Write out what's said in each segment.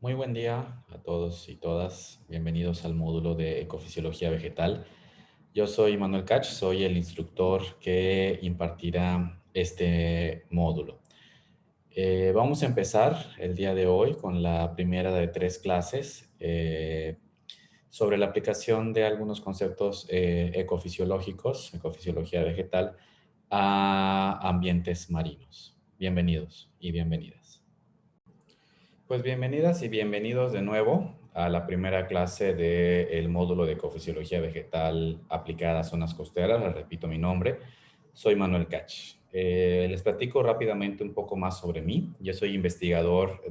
Muy buen día a todos y todas. Bienvenidos al módulo de Ecofisiología Vegetal. Yo soy Manuel Cach, soy el instructor que impartirá este módulo. Vamos a empezar el día de hoy con la primera de tres clases sobre la aplicación de algunos conceptos ecofisiológicos, ecofisiología vegetal, a ambientes marinos. Bienvenidos y bienvenidas. Pues bienvenidas y bienvenidos de nuevo a la primera clase del módulo de ecofisiología vegetal aplicada a zonas costeras. Les repito mi nombre, soy Manuel Cach. Les platico rápidamente un poco más sobre mí. Yo soy investigador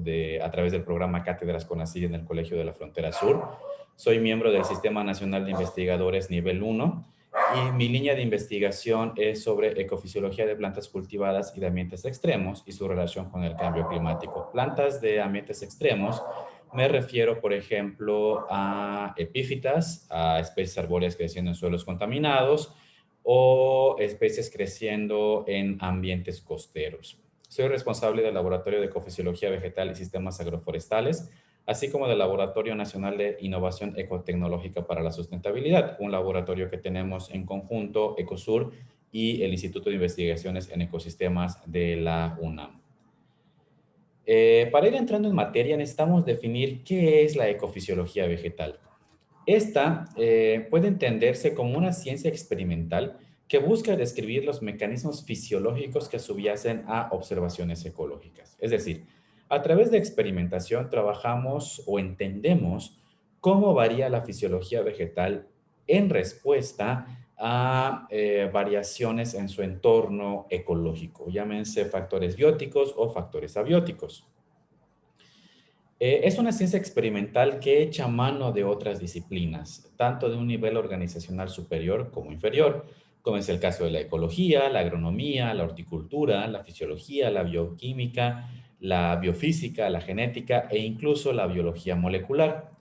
a través del programa Cátedras CONACYT en el Colegio de la Frontera Sur. Soy miembro del Sistema Nacional de Investigadores Nivel 1 y mi línea de investigación es sobre ecofisiología de plantas cultivadas y de ambientes extremos y su relación con el cambio climático. Plantas de ambientes extremos, me refiero, por ejemplo, a epífitas, a especies arbóreas creciendo en suelos contaminados o especies creciendo en ambientes costeros. Soy responsable del Laboratorio de Ecofisiología Vegetal y Sistemas Agroforestales, así como del Laboratorio Nacional de Innovación Ecotecnológica para la Sustentabilidad, un laboratorio que tenemos en conjunto Ecosur y el Instituto de Investigaciones en Ecosistemas de la UNAM. Para ir entrando en materia, necesitamos definir qué es la ecofisiología vegetal. Esta puede entenderse como una ciencia experimental que busca describir los mecanismos fisiológicos que subyacen a observaciones ecológicas. Es decir, a través de experimentación trabajamos o entendemos cómo varía la fisiología vegetal en respuesta a variaciones en su entorno ecológico, llámense factores bióticos o factores abióticos. Es una ciencia experimental que echa mano de otras disciplinas, tanto de un nivel organizacional superior como inferior, como es el caso de la ecología, la agronomía, la horticultura, la fisiología, la bioquímica, la biofísica, la genética e incluso la biología molecular.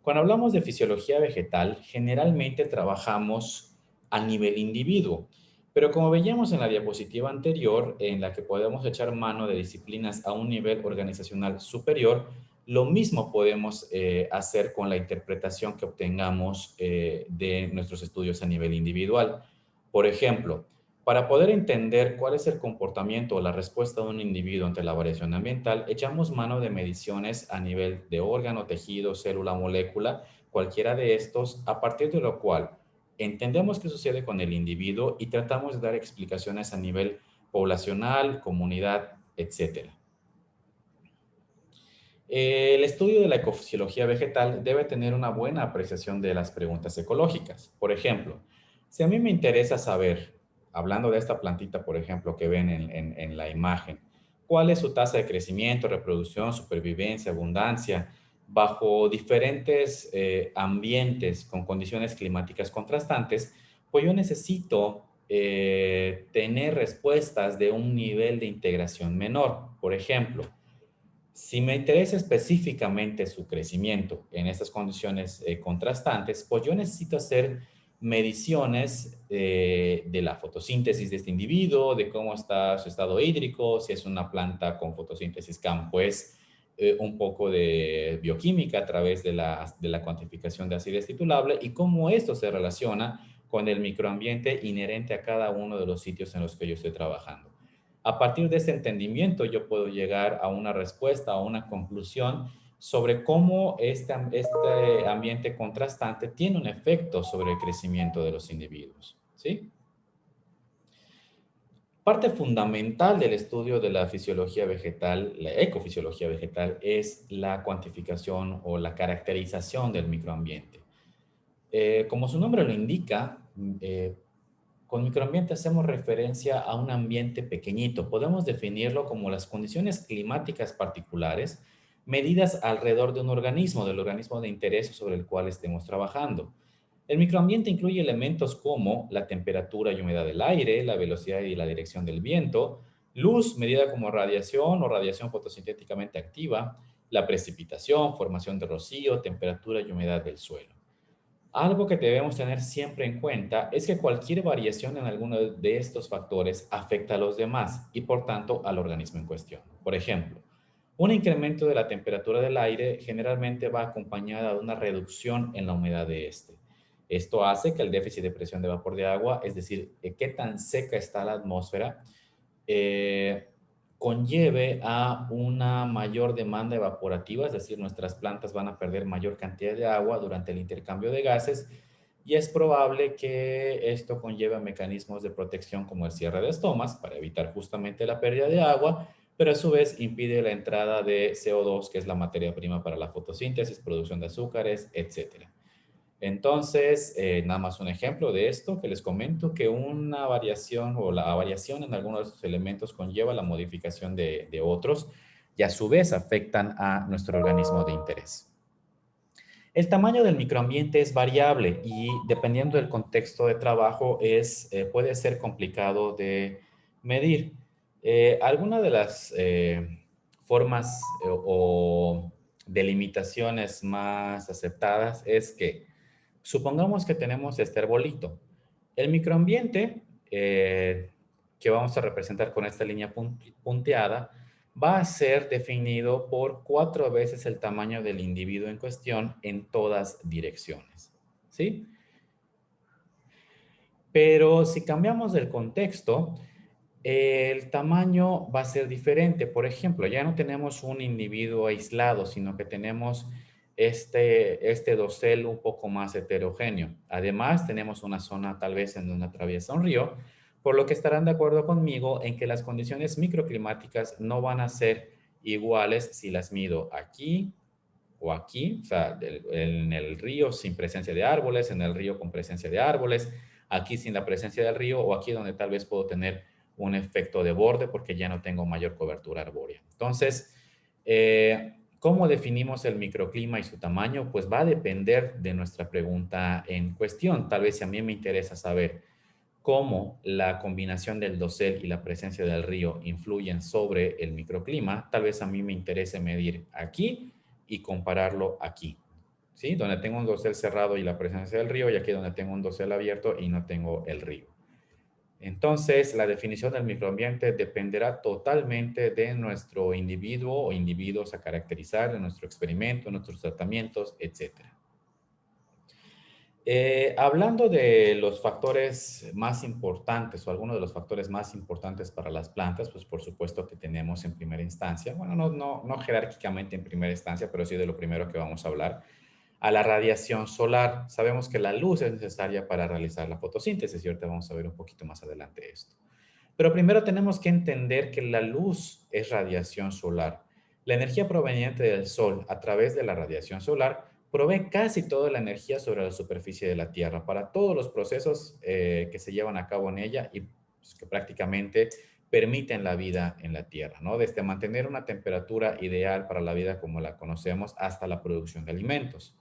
Cuando hablamos de fisiología vegetal, generalmente trabajamos a nivel individuo, pero como veíamos en la diapositiva anterior, en la que podemos echar mano de disciplinas a un nivel organizacional superior, lo mismo podemos hacer con la interpretación que obtengamos de nuestros estudios a nivel individual. Por ejemplo, para poder entender cuál es el comportamiento o la respuesta de un individuo ante la variación ambiental, echamos mano de mediciones a nivel de órgano, tejido, célula, molécula, cualquiera de estos, a partir de lo cual entendemos qué sucede con el individuo y tratamos de dar explicaciones a nivel poblacional, comunidad, etcétera. El estudio de la ecofisiología vegetal debe tener una buena apreciación de las preguntas ecológicas. Por ejemplo, si a mí me interesa saber, hablando de esta plantita, por ejemplo, que ven en la imagen, cuál es su tasa de crecimiento, reproducción, supervivencia, abundancia, bajo diferentes ambientes con condiciones climáticas contrastantes, pues yo necesito tener respuestas de un nivel de integración menor. Por ejemplo, si me interesa específicamente su crecimiento en estas condiciones contrastantes, pues yo necesito hacer mediciones de la fotosíntesis de este individuo, de cómo está su estado hídrico, si es una planta con fotosíntesis CAM, pues un poco de bioquímica a través de la cuantificación de acidez titulable y cómo esto se relaciona con el microambiente inherente a cada uno de los sitios en los que yo estoy trabajando. A partir de ese entendimiento, yo puedo llegar a una respuesta, a una conclusión sobre cómo este ambiente contrastante tiene un efecto sobre el crecimiento de los individuos. ¿Sí? Parte fundamental del estudio de la fisiología vegetal, la ecofisiología vegetal, es la cuantificación o la caracterización del microambiente. Como su nombre lo indica, con microambiente hacemos referencia a un ambiente pequeñito. Podemos definirlo como las condiciones climáticas particulares medidas alrededor de un organismo, del organismo de interés sobre el cual estemos trabajando. El microambiente incluye elementos como la temperatura y humedad del aire, la velocidad y la dirección del viento, luz medida como radiación o radiación fotosintéticamente activa, la precipitación, formación de rocío, temperatura y humedad del suelo. Algo que debemos tener siempre en cuenta es que cualquier variación en alguno de estos factores afecta a los demás y por tanto al organismo en cuestión. Por ejemplo, Un incremento de la temperatura del aire generalmente va acompañada de una reducción en la humedad de este. Esto hace que el déficit de presión de vapor de agua, es decir, qué tan seca está la atmósfera, eh, conlleve a una mayor demanda evaporativa, es decir, nuestras plantas van a perder mayor cantidad de agua durante el intercambio de gases y es probable que esto conlleve a mecanismos de protección como el cierre de estomas para evitar justamente la pérdida de agua, pero a su vez impide la entrada de CO2, que es la materia prima para la fotosíntesis, producción de azúcares, etcétera. Entonces, nada más un ejemplo de esto que les comento, que una variación o la variación en algunos de estos elementos conlleva la modificación de otros y a su vez afectan a nuestro organismo de interés. El tamaño del microambiente es variable y dependiendo del contexto de trabajo puede ser complicado de medir. Alguna de las formas o delimitaciones más aceptadas es que supongamos que tenemos este arbolito. El microambiente que vamos a representar con esta línea punteada va a ser definido por 4 veces el tamaño del individuo en cuestión en todas direcciones. ¿Sí? Pero si cambiamos el contexto, el tamaño va a ser diferente. Por ejemplo, ya no tenemos un individuo aislado, sino que tenemos este dosel un poco más heterogéneo. Además, tenemos una zona tal vez en donde atraviesa un río, por lo que estarán de acuerdo conmigo en que las condiciones microclimáticas no van a ser iguales si las mido aquí o aquí, o sea, en el río sin presencia de árboles, en el río con presencia de árboles, aquí sin la presencia del río o aquí donde tal vez puedo tener un efecto de borde porque ya no tengo mayor cobertura arbórea. Entonces, ¿cómo definimos el microclima y su tamaño? Pues va a depender de nuestra pregunta en cuestión. Tal vez si a mí me interesa saber cómo la combinación del dosel y la presencia del río influyen sobre el microclima, tal vez a mí me interese medir aquí y compararlo aquí, ¿sí? Donde tengo un dosel cerrado y la presencia del río y aquí donde tengo un dosel abierto y no tengo el río. Entonces, la definición del microambiente dependerá totalmente de nuestro individuo o individuos a caracterizar, de nuestro experimento, nuestros tratamientos, etcétera. Hablando de los factores más importantes o algunos de los factores más importantes para las plantas, pues por supuesto que tenemos en primera instancia, bueno, no jerárquicamente en primera instancia, pero sí de lo primero que vamos a hablar, a la radiación solar. Sabemos que la luz es necesaria para realizar la fotosíntesis y ahorita vamos a ver un poquito más adelante esto. Pero primero tenemos que entender que la luz es radiación solar. La energía proveniente del Sol a través de la radiación solar provee casi toda la energía sobre la superficie de la Tierra para todos los procesos que se llevan a cabo en ella y pues, que prácticamente permiten la vida en la Tierra, ¿no? Desde mantener una temperatura ideal para la vida como la conocemos hasta la producción de alimentos.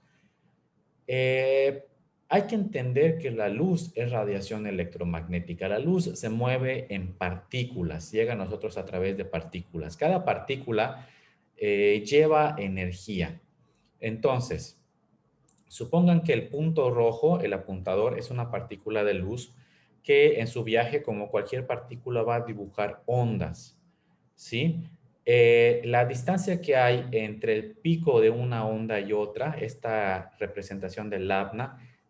Eh, Hay que entender que la luz es radiación electromagnética. La luz se mueve en partículas, llega a nosotros a través de partículas. Cada partícula lleva energía. Entonces, supongan que el punto rojo, el apuntador, es una partícula de luz que en su viaje, como cualquier partícula, va a dibujar ondas, ¿sí? La distancia que hay entre el pico de una onda y otra, esta representación de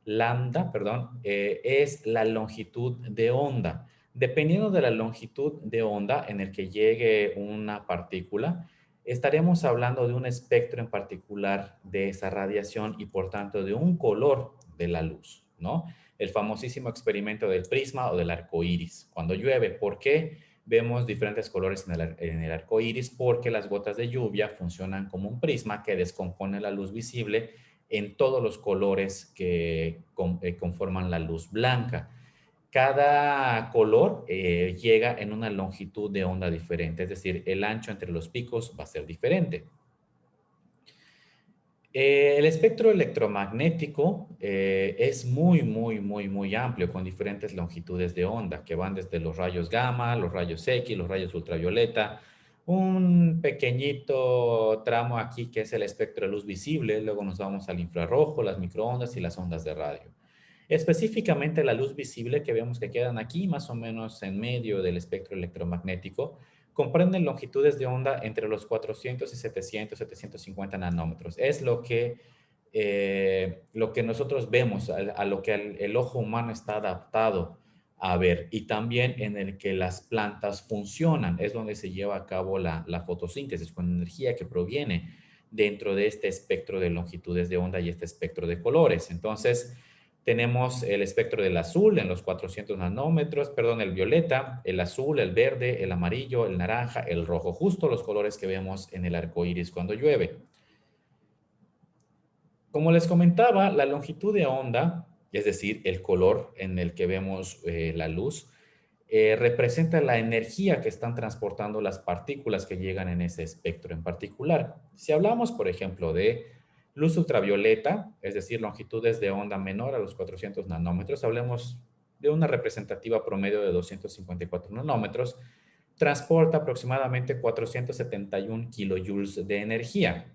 lambda, perdón, es la longitud de onda. Dependiendo de la longitud de onda en el que llegue una partícula, estaremos hablando de un espectro en particular de esa radiación y por tanto de un color de la luz, ¿no? El famosísimo experimento del prisma o del arco iris. Cuando llueve, ¿por qué vemos diferentes colores en el arco iris? Porque las gotas de lluvia funcionan como un prisma que descompone la luz visible en todos los colores que conforman la luz blanca. Cada color llega en una longitud de onda diferente, es decir, el ancho entre los picos va a ser diferente. El espectro electromagnético es muy amplio, con diferentes longitudes de onda, que van desde los rayos gamma, los rayos X, los rayos ultravioleta, un pequeñito tramo aquí que es el espectro de luz visible, luego nos vamos al infrarrojo, las microondas y las ondas de radio. Específicamente la luz visible que vemos que quedan aquí, más o menos en medio del espectro electromagnético, comprenden longitudes de onda entre los 400 y 700, 750 nanómetros. Es lo que nosotros vemos, a lo que el ojo humano está adaptado a ver, y también en el que las plantas funcionan, es donde se lleva a cabo la fotosíntesis con energía que proviene dentro de este espectro de longitudes de onda y este espectro de colores. Entonces, tenemos el espectro del azul en los 400 nanómetros, perdón, el violeta, el azul, el verde, el amarillo, el naranja, el rojo, justo los colores que vemos en el arco iris cuando llueve. Como les comentaba, la longitud de onda, es decir, el color en el que vemos la luz, representa la energía que están transportando las partículas que llegan en ese espectro en particular. Si hablamos, por ejemplo, de luz ultravioleta, es decir, longitudes de onda menor a los 400 nanómetros, hablemos de una representativa promedio de 254 nanómetros, transporta aproximadamente 471 kilojoules de energía.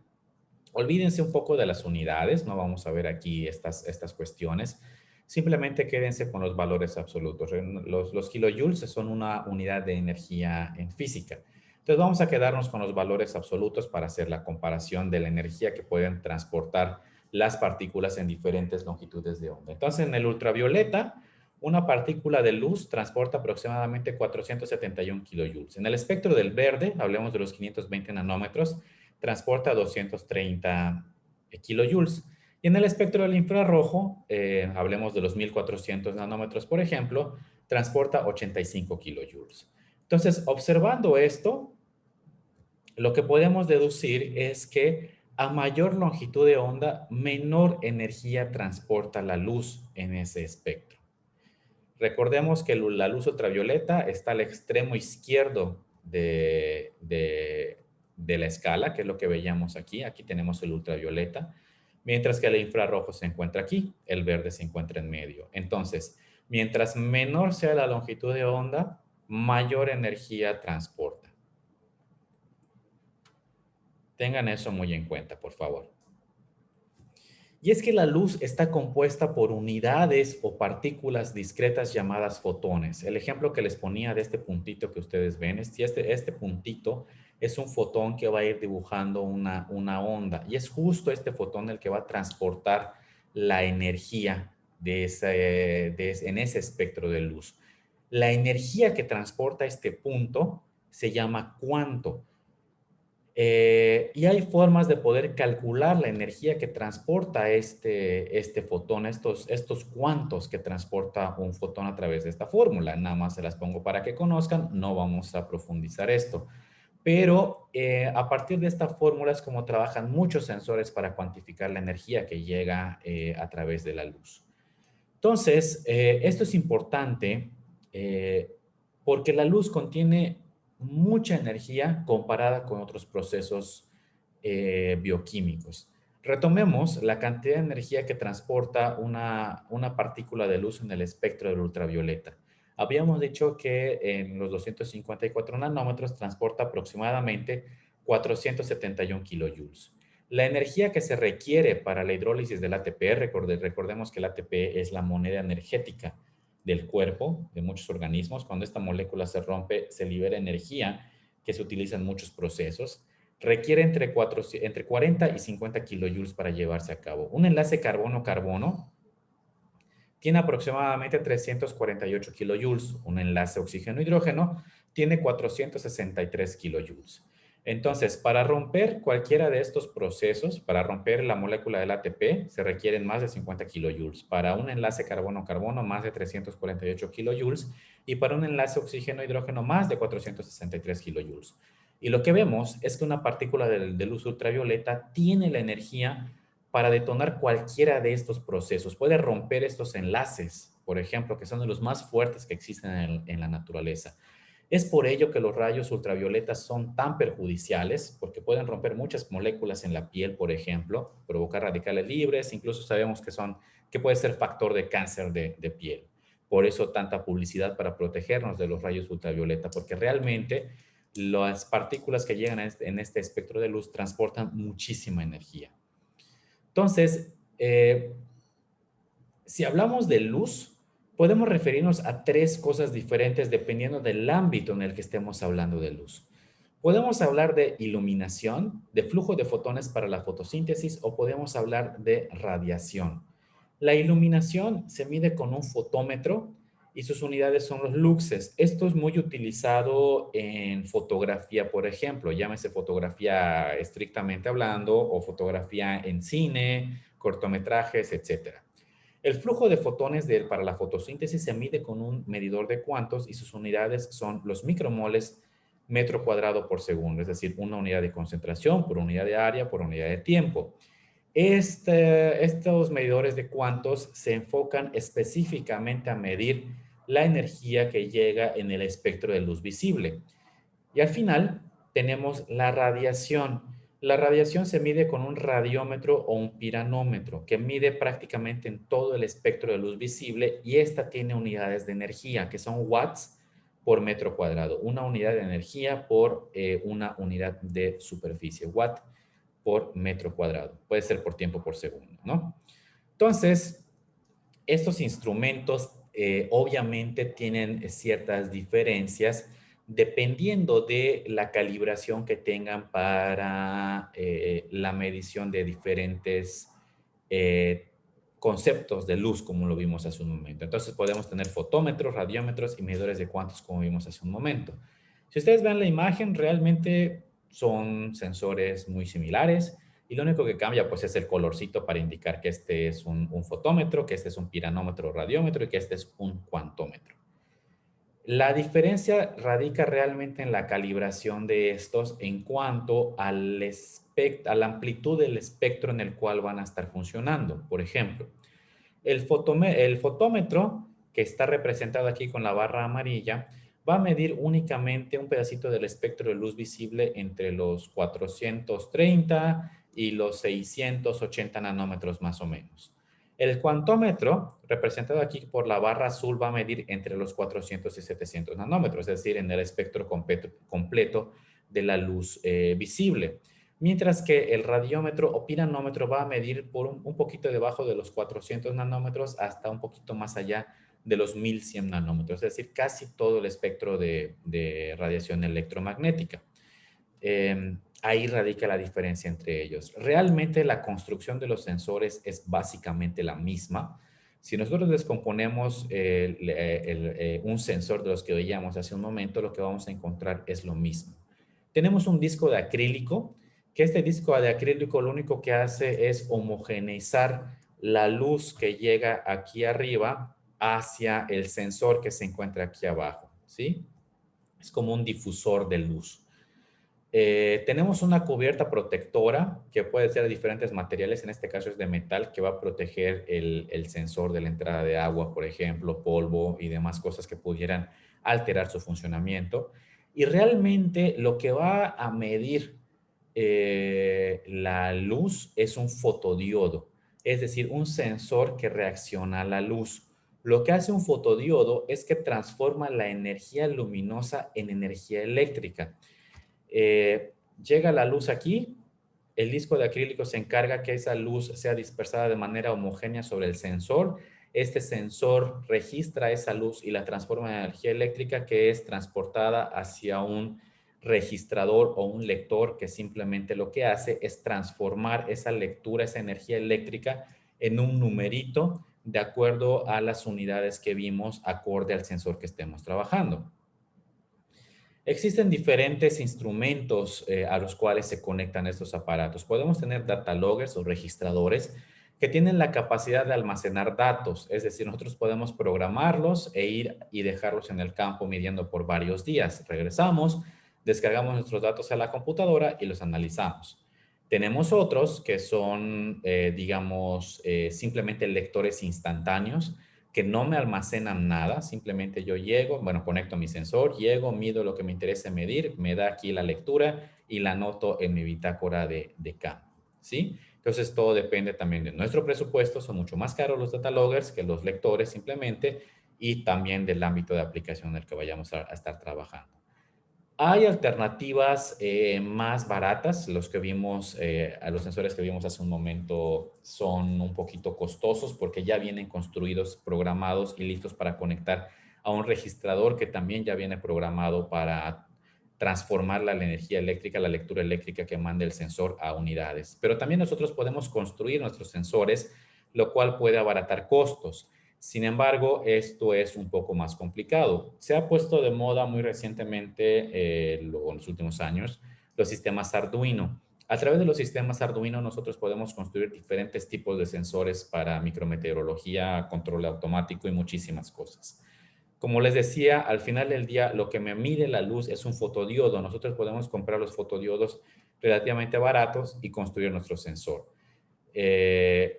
Olvídense un poco de las unidades, no vamos a ver aquí estas cuestiones. Simplemente quédense con los valores absolutos. Los kilojoules son una unidad de energía en física. Entonces vamos a quedarnos con los valores absolutos para hacer la comparación de la energía que pueden transportar las partículas en diferentes longitudes de onda. Entonces en el ultravioleta, una partícula de luz transporta aproximadamente 471 kilojoules. En el espectro del verde, hablemos de los 520 nanómetros, transporta 230 kilojoules. Y en el espectro del infrarrojo, hablemos de los 1400 nanómetros, por ejemplo, transporta 85 kilojoules. Entonces, observando esto, lo que podemos deducir es que a mayor longitud de onda, menor energía transporta la luz en ese espectro. Recordemos que la luz ultravioleta está al extremo izquierdo de la escala, que es lo que veíamos aquí. Aquí tenemos el ultravioleta, mientras que el infrarrojo se encuentra aquí, el verde se encuentra en medio. Entonces, mientras menor sea la longitud de onda, mayor energía transporta. Tengan eso muy en cuenta, por favor. Y es que la luz está compuesta por unidades o partículas discretas llamadas fotones. El ejemplo que les ponía de este puntito que ustedes ven es que este puntito es un fotón que va a ir dibujando una onda. Y es justo este fotón el que va a transportar la energía en ese espectro de luz. La energía que transporta este punto se llama cuanto. Y hay formas de poder calcular la energía que transporta este fotón, estos cuantos que transporta un fotón a través de esta fórmula. Nada más se las pongo para que conozcan, no vamos a profundizar esto. Pero a partir de esta fórmula es como trabajan muchos sensores para cuantificar la energía que llega a través de la luz. Entonces, esto es importante porque la luz contiene mucha energía comparada con otros procesos bioquímicos. Retomemos la cantidad de energía que transporta una partícula de luz en el espectro del ultravioleta. Habíamos dicho que en los 254 nanómetros transporta aproximadamente 471 kilojoules. La energía que se requiere para la hidrólisis del ATP, recordemos que el ATP es la moneda energética del cuerpo, de muchos organismos. Cuando esta molécula se rompe, se libera energía que se utiliza en muchos procesos. Requiere entre 40 y 50 kilojoules para llevarse a cabo. Un enlace carbono-carbono tiene aproximadamente 348 kilojoules. Un enlace oxígeno-hidrógeno tiene 463 kilojoules. Entonces, para romper cualquiera de estos procesos, para romper la molécula del ATP, se requieren más de 50 kilojoules. Para un enlace carbono-carbono, más de 348 kilojoules. Y para un enlace oxígeno-hidrógeno, más de 463 kilojoules. Y lo que vemos es que una partícula de luz ultravioleta tiene la energía para detonar cualquiera de estos procesos. Puede romper estos enlaces, por ejemplo, que son de los más fuertes que existen en la naturaleza. Es por ello que los rayos ultravioletas son tan perjudiciales, porque pueden romper muchas moléculas en la piel, por ejemplo, provocar radicales libres, incluso sabemos que puede ser factor de cáncer de piel. Por eso tanta publicidad para protegernos de los rayos ultravioleta, porque realmente las partículas que llegan en este espectro de luz transportan muchísima energía. Entonces, si hablamos de luz, podemos referirnos a tres cosas diferentes dependiendo del ámbito en el que estemos hablando de luz. Podemos hablar de iluminación, de flujo de fotones para la fotosíntesis o podemos hablar de radiación. La iluminación se mide con un fotómetro y sus unidades son los luxes. Esto es muy utilizado en fotografía, por ejemplo, llámese fotografía estrictamente hablando o fotografía en cine, cortometrajes, etcétera. El flujo de fotones para la fotosíntesis se mide con un medidor de cuantos y sus unidades son los micromoles metro cuadrado por segundo, es decir, una unidad de concentración por unidad de área por unidad de tiempo. Estos medidores de cuantos se enfocan específicamente a medir la energía que llega en el espectro de luz visible. Y al final tenemos la radiación. La radiación se mide con un radiómetro o un piranómetro, que mide prácticamente en todo el espectro de luz visible y esta tiene unidades de energía, que son watts por metro cuadrado. Una unidad de energía por una unidad de superficie. Watt por metro cuadrado. Puede ser por tiempo por segundo, ¿no? Entonces, estos instrumentos obviamente tienen ciertas diferencias dependiendo de la calibración que tengan para la medición de diferentes eh, conceptos de luz, como lo vimos hace un momento. Entonces podemos tener fotómetros, radiómetros y medidores de cuantos, como vimos hace un momento. Si ustedes ven la imagen, realmente son sensores muy similares. Y lo único que cambia, pues, es el colorcito para indicar que este es un fotómetro, que este es un piranómetro o radiómetro y que este es un cuantómetro. La diferencia radica realmente en la calibración de estos en cuanto a la amplitud del espectro en el cual van a estar funcionando. Por ejemplo, el fotómetro, que está representado aquí con la barra amarilla, va a medir únicamente un pedacito del espectro de luz visible entre los 430 y los 680 nanómetros más o menos. El cuantómetro, representado aquí por la barra azul, va a medir entre los 400 y 700 nanómetros, es decir, en el espectro completo de la luz visible. Mientras que el radiómetro o piranómetro va a medir por un poquito debajo de los 400 nanómetros hasta un poquito más allá de los 1100 nanómetros, es decir, casi todo el espectro de radiación electromagnética. Ahí radica la diferencia entre ellos. Realmente la construcción de los sensores es básicamente la misma. Si nosotros descomponemos un sensor de los que veíamos hace un momento, lo que vamos a encontrar es lo mismo. Tenemos un disco de acrílico, que este disco de acrílico lo único que hace es homogeneizar la luz que llega aquí arriba hacia el sensor que se encuentra aquí abajo, ¿sí? Es como un difusor de luz. Tenemos una cubierta protectora que puede ser de diferentes materiales, en este caso es de metal, que va a proteger el sensor de la entrada de agua, por ejemplo, polvo y demás cosas que pudieran alterar su funcionamiento. Y realmente lo que va a medir la luz es un fotodiodo, es decir, un sensor que reacciona a la luz. Lo que hace un fotodiodo es que transforma la energía luminosa en energía eléctrica. Llega la luz aquí, el disco de acrílico se encarga que esa luz sea dispersada de manera homogénea sobre el sensor. Este sensor registra esa luz y la transforma en energía eléctrica que es transportada hacia un registrador o un lector que simplemente lo que hace es transformar esa lectura, esa energía eléctrica en un numerito de acuerdo a las unidades que vimos acorde al sensor que estemos trabajando. Existen diferentes instrumentos a los cuales se conectan estos aparatos. Podemos tener data loggers o registradores que tienen la capacidad de almacenar datos, es decir, nosotros podemos programarlos e ir y dejarlos en el campo midiendo por varios días. Regresamos, descargamos nuestros datos a la computadora y los analizamos. Tenemos otros que son, digamos, simplemente lectores instantáneos que no me almacenan nada, simplemente yo llego, bueno, conecto mi sensor, llego, mido lo que me interesa medir, me da aquí la lectura y la anoto en mi bitácora de campo, ¿sí? Entonces todo depende también de nuestro presupuesto, son mucho más caros los data loggers que los lectores simplemente y también del ámbito de aplicación en el que vayamos a estar trabajando. Hay alternativas más baratas, los que vimos, a los sensores que vimos hace un momento son un poquito costosos porque ya vienen construidos, programados y listos para conectar a un registrador que también ya viene programado para transformarla a la energía eléctrica, la lectura eléctrica que manda el sensor a unidades. Pero también nosotros podemos construir nuestros sensores, lo cual puede abaratar costos. Sin embargo, esto es un poco más complicado. Se ha puesto de moda muy recientemente, en los últimos años, los sistemas Arduino. A través de los sistemas Arduino nosotros podemos construir diferentes tipos de sensores para micrometeorología, control automático y muchísimas cosas. Como les decía, al final del día lo que me mide la luz es un fotodiodo. Nosotros podemos comprar los fotodiodos relativamente baratos y construir nuestro sensor.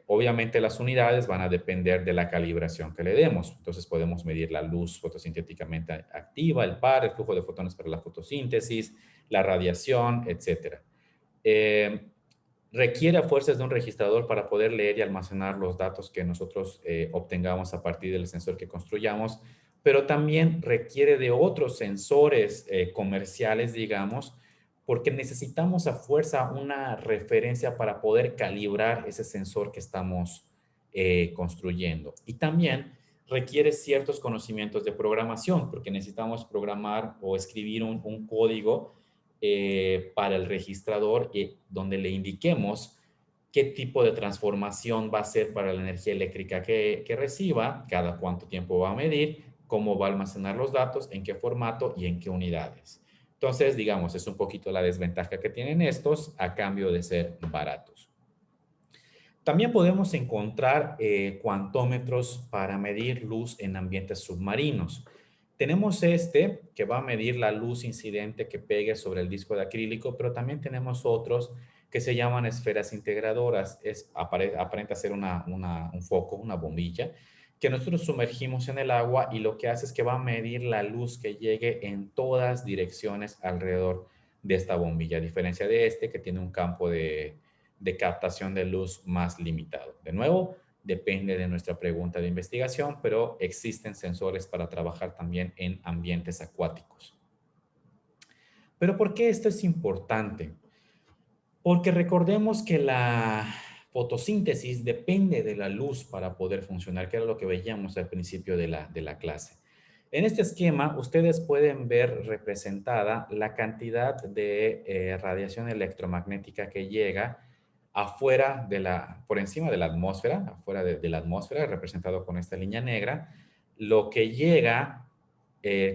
Obviamente las unidades van a depender de la calibración que le demos. Entonces podemos medir la luz fotosintéticamente activa, el par, el flujo de fotones para la fotosíntesis, la radiación, etcétera. Eh, Requiere a fuerzas de un registrador para poder leer y almacenar los datos que nosotros obtengamos a partir del sensor que construyamos, pero también requiere de otros sensores comerciales, digamos, porque necesitamos a fuerza una referencia para poder calibrar ese sensor que estamos construyendo. Y también requiere ciertos conocimientos de programación, porque necesitamos programar o escribir un código para el registrador donde le indiquemos qué tipo de transformación va a ser para la energía eléctrica que reciba, cada cuánto tiempo va a medir, cómo va a almacenar los datos, en qué formato y en qué unidades. Entonces, digamos, es un poquito la desventaja que tienen estos a cambio de ser baratos. También podemos encontrar cuantómetros para medir luz en ambientes submarinos. Tenemos este que va a medir la luz incidente que pegue sobre el disco de acrílico, pero también tenemos otros que se llaman esferas integradoras. Aparenta ser un foco, una bombilla, que nosotros sumergimos en el agua y lo que hace es que va a medir la luz que llegue en todas direcciones alrededor de esta bombilla, a diferencia de este que tiene un campo de captación de luz más limitado. De nuevo, depende de nuestra pregunta de investigación, pero existen sensores para trabajar también en ambientes acuáticos. Pero ¿por qué esto es importante? Porque recordemos que la fotosíntesis depende de la luz para poder funcionar, que era lo que veíamos al principio de la clase. En este esquema, ustedes pueden ver representada la cantidad de radiación electromagnética que llega afuera por encima de la atmósfera, afuera de la atmósfera, representado con esta línea negra, lo que llega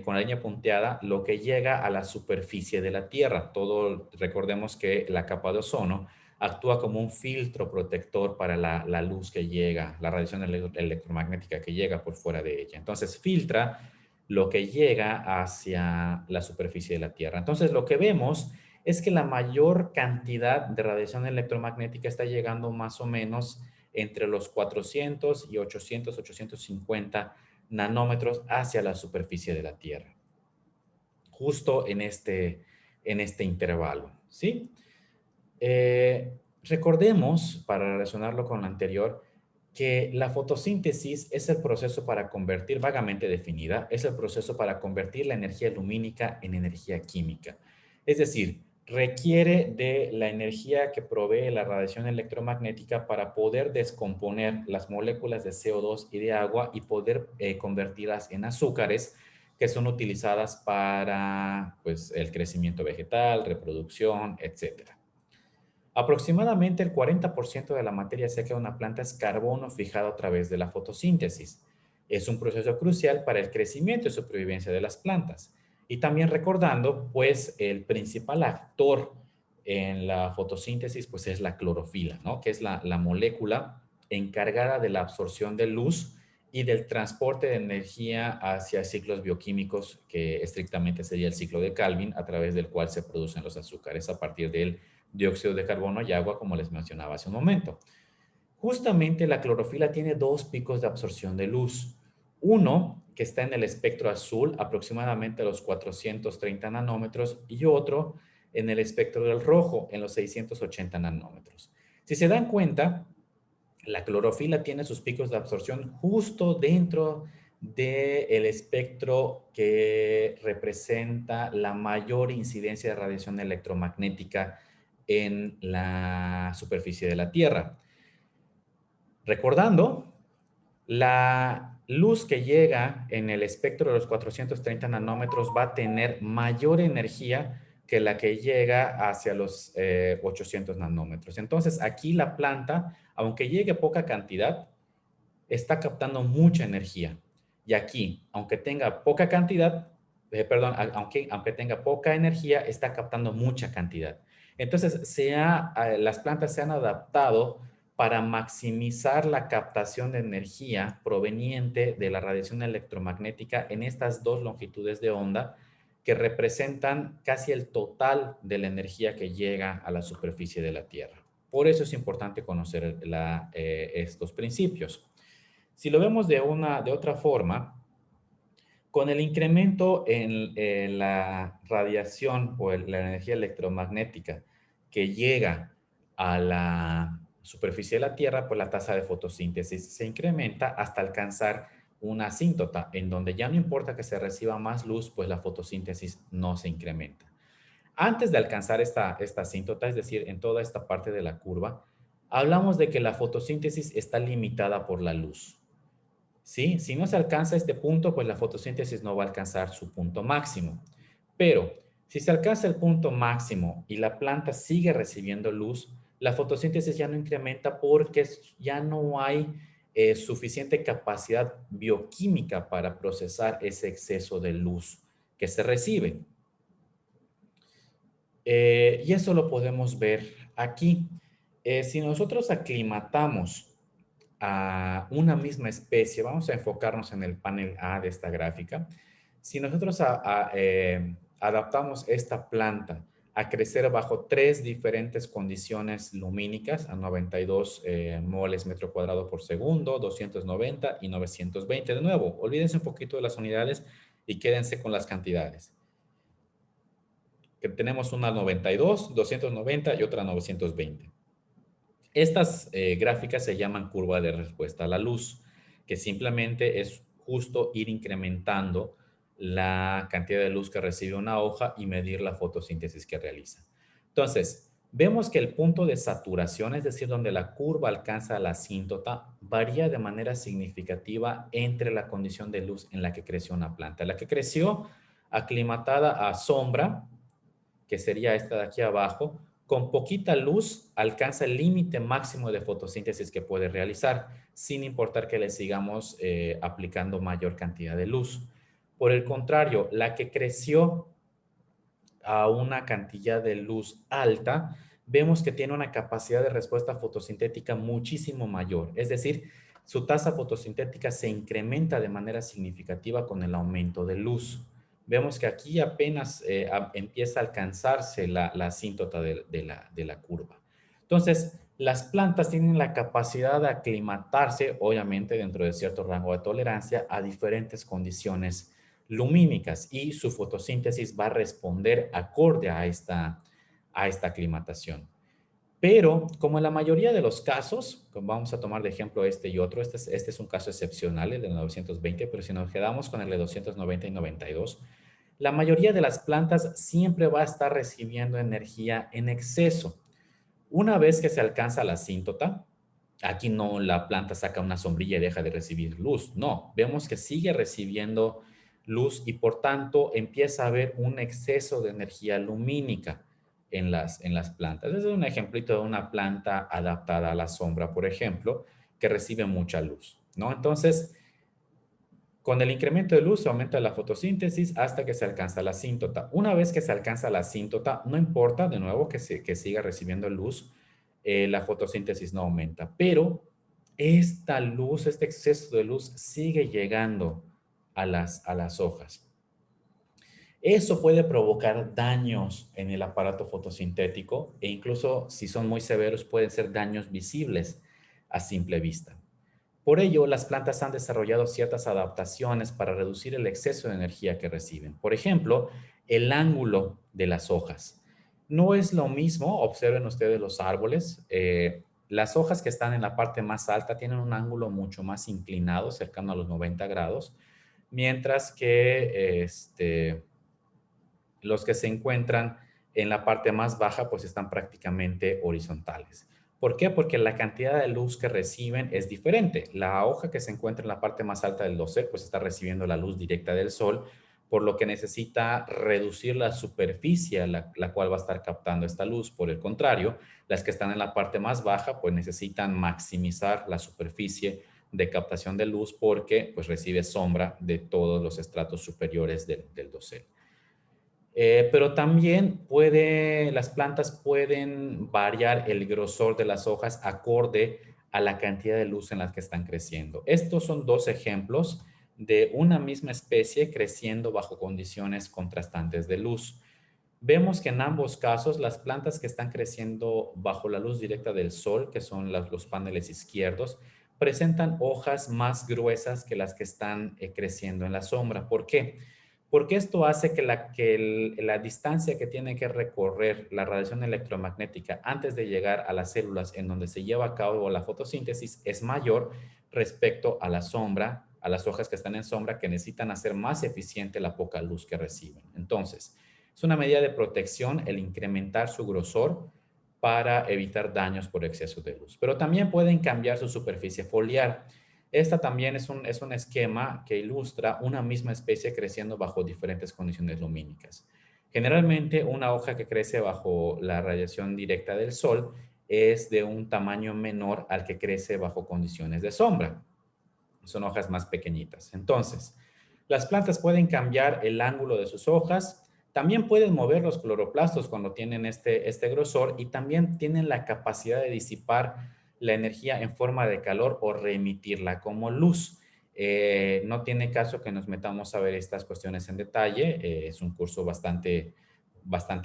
con la línea punteada, lo que llega a la superficie de la Tierra. Recordemos que la capa de ozono actúa como un filtro protector para la luz que llega, la radiación electromagnética que llega por fuera de ella. Entonces filtra lo que llega hacia la superficie de la Tierra. Entonces lo que vemos es que la mayor cantidad de radiación electromagnética está llegando más o menos entre los 400 y 800, 850 nanómetros hacia la superficie de la Tierra, justo en este intervalo, ¿sí? Recordemos, para relacionarlo con lo anterior, que la fotosíntesis es el proceso para convertir, vagamente definida, es el proceso para convertir la energía lumínica en energía química. Es decir, requiere de la energía que provee la radiación electromagnética para poder descomponer las moléculas de CO2 y de agua y poder convertirlas en azúcares que son utilizadas para pues, el crecimiento vegetal, reproducción, etcétera. Aproximadamente el 40% de la materia seca de una planta es carbono fijado a través de la fotosíntesis. Es un proceso crucial para el crecimiento y supervivencia de las plantas. Y también recordando, pues el principal actor en la fotosíntesis, pues es la clorofila, ¿no? Que es la molécula encargada de la absorción de luz y del transporte de energía hacia ciclos bioquímicos, que estrictamente sería el ciclo de Calvin, a través del cual se producen los azúcares a partir del dióxido de carbono y agua, como les mencionaba hace un momento. Justamente la clorofila tiene dos picos de absorción de luz. Uno que está en el espectro azul, aproximadamente a los 430 nanómetros, y otro en el espectro del rojo, en los 680 nanómetros. Si se dan cuenta, la clorofila tiene sus picos de absorción justo dentro del espectro que representa la mayor incidencia de radiación electromagnética en la superficie de la Tierra. Recordando, luz que llega en el espectro de los 430 nanómetros va a tener mayor energía que la que llega hacia los 800 nanómetros. Entonces, aquí la planta, aunque llegue poca cantidad, está captando mucha energía. Y aquí, aunque tenga poca cantidad, perdón, aunque tenga poca energía, está captando mucha cantidad. Entonces, las plantas se han adaptado para maximizar la captación de energía proveniente de la radiación electromagnética en estas dos longitudes de onda que representan casi el total de la energía que llega a la superficie de la Tierra. Por eso es importante conocer estos principios. Si lo vemos de otra forma, con el incremento en la radiación o la energía electromagnética que llega a la superficie de la Tierra, pues la tasa de fotosíntesis se incrementa hasta alcanzar una asíntota, en donde ya no importa que se reciba más luz, pues la fotosíntesis no se incrementa. Antes de alcanzar esta asíntota, es decir, en toda esta parte de la curva, hablamos de que la fotosíntesis está limitada por la luz. ¿Sí? Si no se alcanza este punto, pues la fotosíntesis no va a alcanzar su punto máximo. Pero si se alcanza el punto máximo y la planta sigue recibiendo luz, la fotosíntesis ya no incrementa porque ya no hay suficiente capacidad bioquímica para procesar ese exceso de luz que se recibe. Y eso lo podemos ver aquí. Si nosotros aclimatamos a una misma especie, vamos a enfocarnos en el panel A de esta gráfica. Si nosotros adaptamos esta planta a crecer bajo tres diferentes condiciones lumínicas, a 92 moles metro cuadrado por segundo, 290 y 920. De nuevo, olvídense un poquito de las unidades y quédense con las cantidades. Que tenemos una 92, 290 y otra 920. Estas gráficas se llaman curva de respuesta a la luz, que simplemente es justo ir incrementando la cantidad de luz que recibe una hoja y medir la fotosíntesis que realiza. Entonces, vemos que el punto de saturación, es decir, donde la curva alcanza la asíntota, varía de manera significativa entre la condición de luz en la que creció una planta. La que creció aclimatada a sombra, que sería esta de aquí abajo, con poquita luz alcanza el límite máximo de fotosíntesis que puede realizar, sin importar que le sigamos aplicando mayor cantidad de luz. Por el contrario, la que creció a una cantidad de luz alta, vemos que tiene una capacidad de respuesta fotosintética muchísimo mayor. Es decir, su tasa fotosintética se incrementa de manera significativa con el aumento de luz. Vemos que aquí apenas empieza a alcanzarse la asíntota de la curva. Entonces, las plantas tienen la capacidad de aclimatarse, obviamente dentro de cierto rango de tolerancia, a diferentes condiciones lumínicas y su fotosíntesis va a responder acorde a esta aclimatación. Pero, como en la mayoría de los casos, vamos a tomar de ejemplo este y otro, este es un caso excepcional, el de 920, pero si nos quedamos con el de 290 y 92, la mayoría de las plantas siempre va a estar recibiendo energía en exceso. Una vez que se alcanza la asíntota, aquí no la planta saca una sombrilla y deja de recibir luz, no, vemos que sigue recibiendo luz y por tanto empieza a haber un exceso de energía lumínica en las plantas. Este es un ejemplito de una planta adaptada a la sombra, por ejemplo, que recibe mucha luz, ¿no? Entonces, con el incremento de luz se aumenta la fotosíntesis hasta que se alcanza la asíntota. Una vez que se alcanza la asíntota, no importa de nuevo que siga recibiendo luz, la fotosíntesis no aumenta, pero esta luz, este exceso de luz sigue llegando a las hojas. Eso puede provocar daños en el aparato fotosintético e incluso si son muy severos pueden ser daños visibles a simple vista. Por ello, las plantas han desarrollado ciertas adaptaciones para reducir el exceso de energía que reciben. Por ejemplo, el ángulo de las hojas. No es lo mismo, observen ustedes los árboles, las hojas que están en la parte más alta tienen un ángulo mucho más inclinado, cercano a los 90 grados, mientras que los que se encuentran en la parte más baja pues están prácticamente horizontales. ¿Por qué? Porque la cantidad de luz que reciben es diferente. La hoja que se encuentra en la parte más alta del dosel, pues está recibiendo la luz directa del sol, por lo que necesita reducir la superficie a la cual va a estar captando esta luz. Por el contrario, las que están en la parte más baja, pues necesitan maximizar la superficie de captación de luz porque pues recibe sombra de todos los estratos superiores del dosel. Pero también las plantas pueden variar el grosor de las hojas acorde a la cantidad de luz en las que están creciendo. Estos son dos ejemplos de una misma especie creciendo bajo condiciones contrastantes de luz. Vemos que en ambos casos las plantas que están creciendo bajo la luz directa del sol, que son los paneles izquierdos, presentan hojas más gruesas que las que están creciendo en la sombra. ¿Por qué? Porque esto hace que la distancia que tiene que recorrer la radiación electromagnética antes de llegar a las células en donde se lleva a cabo la fotosíntesis es mayor respecto a la sombra, a las hojas que están en sombra que necesitan hacer más eficiente la poca luz que reciben. Entonces, es una medida de protección el incrementar su grosor para evitar daños por exceso de luz. Pero también pueden cambiar su superficie foliar. Esta también es un esquema que ilustra una misma especie creciendo bajo diferentes condiciones lumínicas. Generalmente, una hoja que crece bajo la radiación directa del sol es de un tamaño menor al que crece bajo condiciones de sombra. Son hojas más pequeñitas. Entonces, las plantas pueden cambiar el ángulo de sus hojas, también pueden mover los cloroplastos cuando tienen este grosor y también tienen la capacidad de disipar la energía en forma de calor o reemitirla como luz. No tiene caso que nos metamos a ver estas cuestiones en detalle, es un curso bastante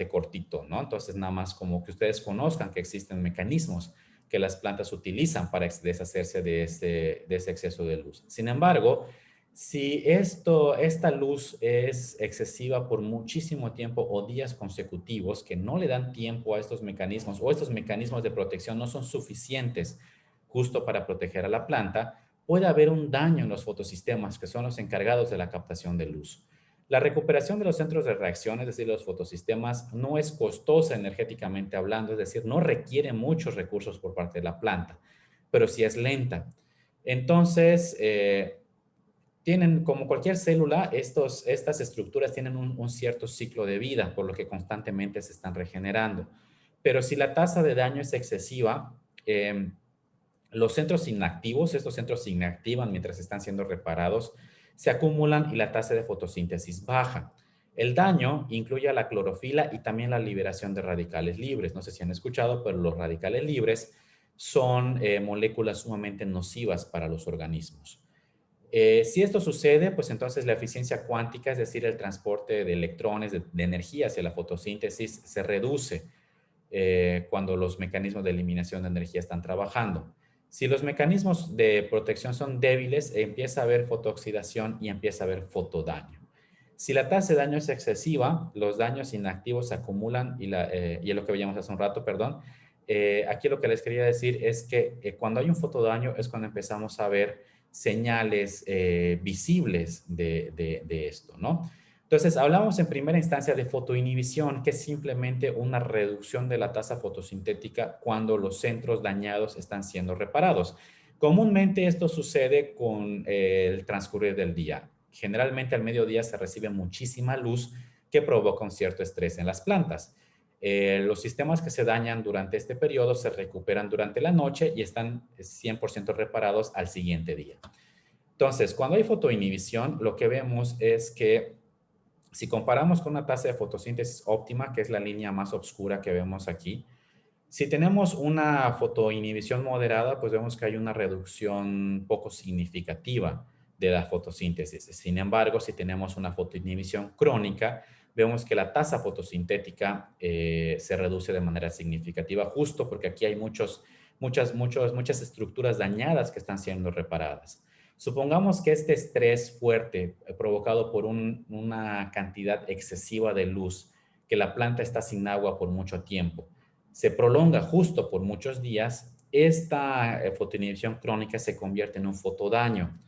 cortito, ¿no? Entonces, nada más como que ustedes conozcan que existen mecanismos que las plantas utilizan para deshacerse de ese exceso de luz. Sin embargo, si esta luz es excesiva por muchísimo tiempo o días consecutivos que no le dan tiempo a estos mecanismos o estos mecanismos de protección no son suficientes justo para proteger a la planta, puede haber un daño en los fotosistemas que son los encargados de la captación de luz. La recuperación de los centros de reacción, es decir, los fotosistemas, no es costosa energéticamente hablando, es decir, no requiere muchos recursos por parte de la planta, pero sí es lenta. Entonces, tienen, como cualquier célula, estas estructuras tienen un cierto ciclo de vida, por lo que constantemente se están regenerando. Pero si la tasa de daño es excesiva, los centros inactivos, estos centros se inactivan mientras están siendo reparados, se acumulan y la tasa de fotosíntesis baja. El daño incluye a la clorofila y también la liberación de radicales libres. No sé si han escuchado, pero los radicales libres son moléculas sumamente nocivas para los organismos. Si esto sucede, pues entonces la eficiencia cuántica, es decir, el transporte de electrones, de energía hacia la fotosíntesis, se reduce cuando los mecanismos de eliminación de energía están trabajando. Si los mecanismos de protección son débiles, empieza a haber fotooxidación y empieza a haber fotodaño. Si la tasa de daño es excesiva, los daños inactivos se acumulan y es lo que veíamos hace un rato, perdón. Aquí lo que les quería decir es que cuando hay un fotodaño es cuando empezamos a ver señales visibles de esto, ¿no? Entonces, hablamos en primera instancia de fotoinhibición, que es simplemente una reducción de la tasa fotosintética cuando los centros dañados están siendo reparados. Comúnmente esto sucede con el transcurrir del día. Generalmente al mediodía se recibe muchísima luz que provoca un cierto estrés en las plantas. Los sistemas que se dañan durante este periodo se recuperan durante la noche y están 100% reparados al siguiente día. Entonces, cuando hay fotoinhibición, lo que vemos es que si comparamos con una tasa de fotosíntesis óptima, que es la línea más oscura que vemos aquí, si tenemos una fotoinhibición moderada, pues vemos que hay una reducción poco significativa de la fotosíntesis. Sin embargo, si tenemos una fotoinhibición crónica, vemos que la tasa fotosintética se reduce de manera significativa, justo porque aquí hay muchas estructuras dañadas que están siendo reparadas. Supongamos que este estrés fuerte provocado por una cantidad excesiva de luz, que la planta está sin agua por mucho tiempo, se prolonga justo por muchos días, esta fotoinhibición crónica se convierte en un fotodaño.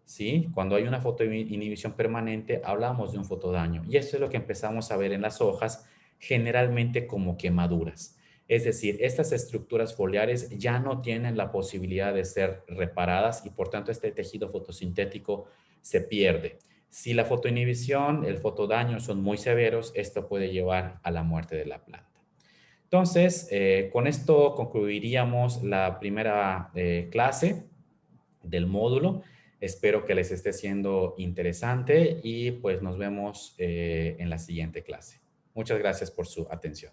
¿Sí? Cuando hay una fotoinhibición permanente, hablamos de un fotodaño. Y eso es lo que empezamos a ver en las hojas, generalmente como quemaduras. Es decir, estas estructuras foliares ya no tienen la posibilidad de ser reparadas y por tanto este tejido fotosintético se pierde. Si la fotoinhibición, el fotodaño son muy severos, esto puede llevar a la muerte de la planta. Entonces, con esto concluiríamos la primera clase del módulo. Espero que les esté siendo interesante y pues nos vemos en la siguiente clase. Muchas gracias por su atención.